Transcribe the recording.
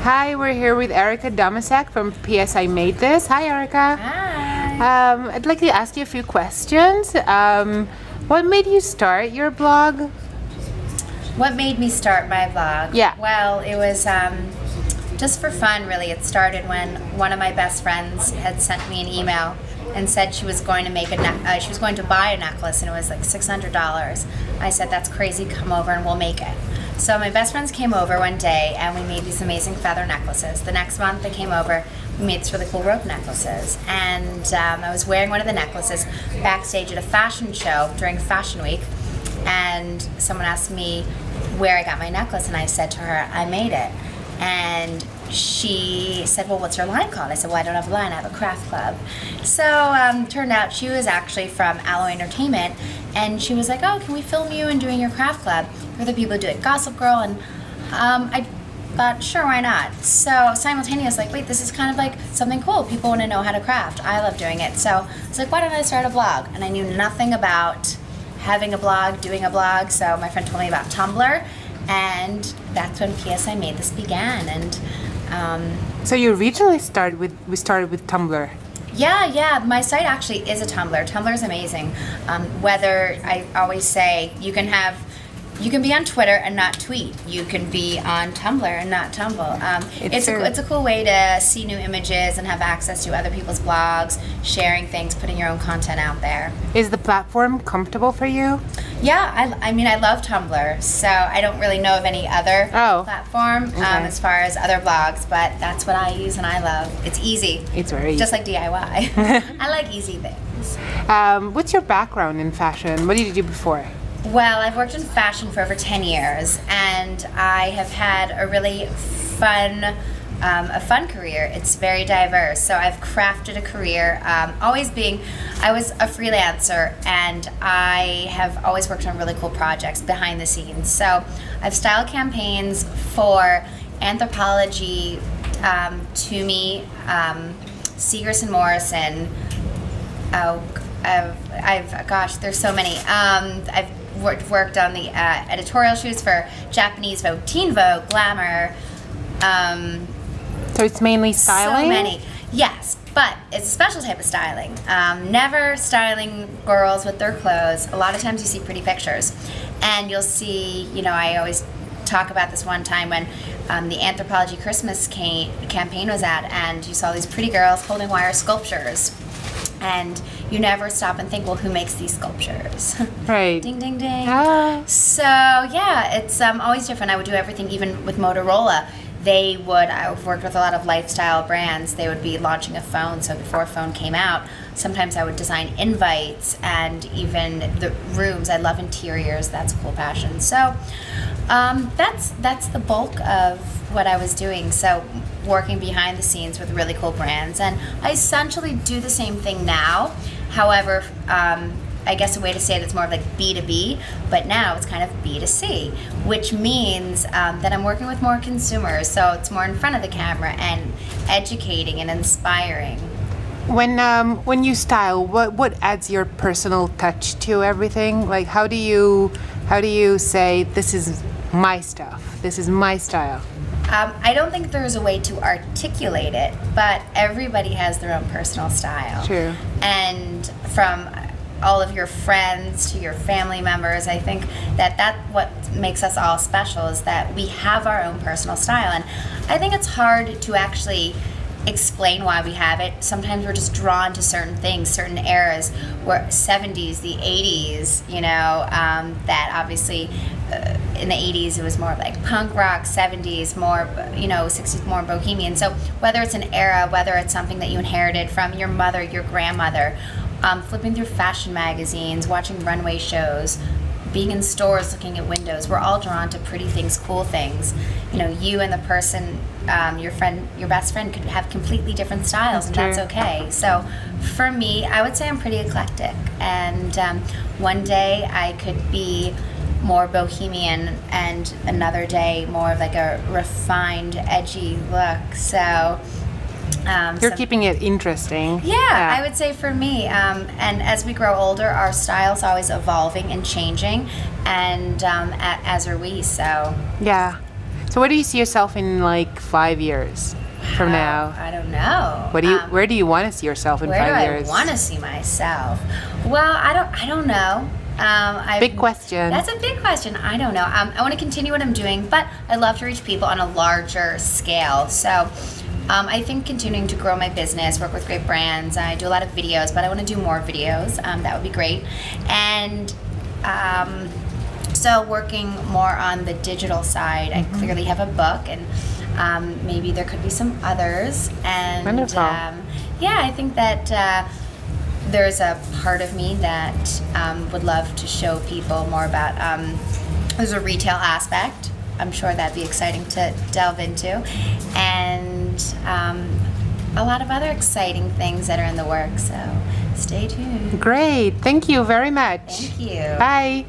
Hi, we're here with Erica Domesek from PS I Made This. Hi, Erica. Hi. I'd like to ask you a few questions. What made you start your blog? What made me start my blog? Yeah. Well, it was just for fun, really. It started when one of my best friends had sent me an email and said she was going to she was going to buy a necklace, and it was like $600. I said, "That's crazy. Come over and we'll make it." So my best friends came over one day and we made these amazing feather necklaces. The next month they came over, we made these really cool rope necklaces. And I was wearing one of the necklaces backstage at a fashion show during Fashion Week, and someone asked me where I got my necklace, and I said to her, "I made it." And she said, "Well, what's your line called?" I said, "Well, I don't have a line, I have a craft club." So turned out she was actually from Alloy Entertainment, and she was like, "Oh, can we film you and doing your craft club? We're the people who do it, Gossip Girl." And I thought, sure, why not? So simultaneously, like, wait, this is kind of like something cool. People want to know how to craft. I love doing it. So I was like, why don't I start a blog? And I knew nothing about having a blog, doing a blog, so my friend told me about Tumblr, and that's when PS I Made This began. And So you originally started with Tumblr. yeah, my site actually is a Tumblr. Tumblr is amazing. Whether, I always say, you can be on Twitter and not tweet. You can be on Tumblr and not tumble. It's a cool way to see new images and have access to other people's blogs, sharing things, putting your own content out there. Is the platform comfortable for you? Yeah, I mean, I love Tumblr, so I don't really know of any other platform as far as other blogs, but that's what I use and I love. It's easy. It's very easy. Just like DIY. I like easy things. What's your background in fashion? What did you do before? Well, I've worked in fashion for over 10 years, and I have had a really fun career. It's very diverse. So I've crafted a career, I was a freelancer, and I have always worked on really cool projects behind the scenes. So I've styled campaigns for Anthropology, Toomey, Seegers and Morrison. There's so many. I've worked on the editorial shoots for Japanese Vogue, Teen Vogue, Glamour. So it's mainly styling? So many. Yes, but it's a special type of styling. Never styling girls with their clothes. A lot of times you see pretty pictures. And you'll see, I always talk about this one time when the Anthropology Christmas campaign was out, and you saw these pretty girls holding wire sculptures. And you never stop and think, well, who makes these sculptures? Right. Ding, ding, ding. Ah. So, yeah, it's always different. I would do everything, even with Motorola. I've worked with a lot of lifestyle brands. They would be launching a phone, so before a phone came out, sometimes I would design invites and even the rooms. I love interiors. That's a cool passion. So that's the bulk of what I was doing. So working behind the scenes with really cool brands. And I essentially do the same thing now. However, I guess a way to say it is more of like B2B, but now it's kind of B2C, which means that I'm working with more consumers, so it's more in front of the camera and educating and inspiring. When you style, what adds your personal touch to everything? Like, how do you say, this is my stuff, this is my style? I don't think there's a way to articulate it, but everybody has their own personal style. True. And from all of your friends to your family members, I think that what makes us all special is that we have our own personal style. And I think it's hard to actually explain why we have it. Sometimes we're just drawn to certain things, certain eras, where 70s, the 80s, that obviously in the 80s it was more like punk rock, 70s more, 60s more bohemian. So whether it's an era, whether it's something that you inherited from your mother, your grandmother, flipping through fashion magazines, watching runway shows, being in stores, looking at windows, we're all drawn to pretty things, cool things. You and the person, your best friend could have completely different styles, and that's okay. So for me, I would say I'm pretty eclectic. And one day I could be more bohemian, and another day more of like a refined, edgy look. So you're keeping it interesting. Yeah, I would say for me, and as we grow older, our style's always evolving and changing, and as are we. So yeah. So where do you see yourself in like 5 years from now? I don't know. Where do you want to see yourself in Where 5 do years? I want to see myself? Well, I don't know. Big question. That's a big question. I don't know. I want to continue what I'm doing, but I love to reach people on a larger scale. So I think continuing to grow my business, work with great brands. I do a lot of videos, but I want to do more videos. That would be great. And so working more on the digital side. I clearly have a book, and maybe there could be some others. And Wonderful. yeah, I think that there's a part of me that would love to show people more about. There's a retail aspect. I'm sure that'd be exciting to delve into, and a lot of other exciting things that are in the works. So stay tuned. Great. Thank you very much. Thank you. Bye.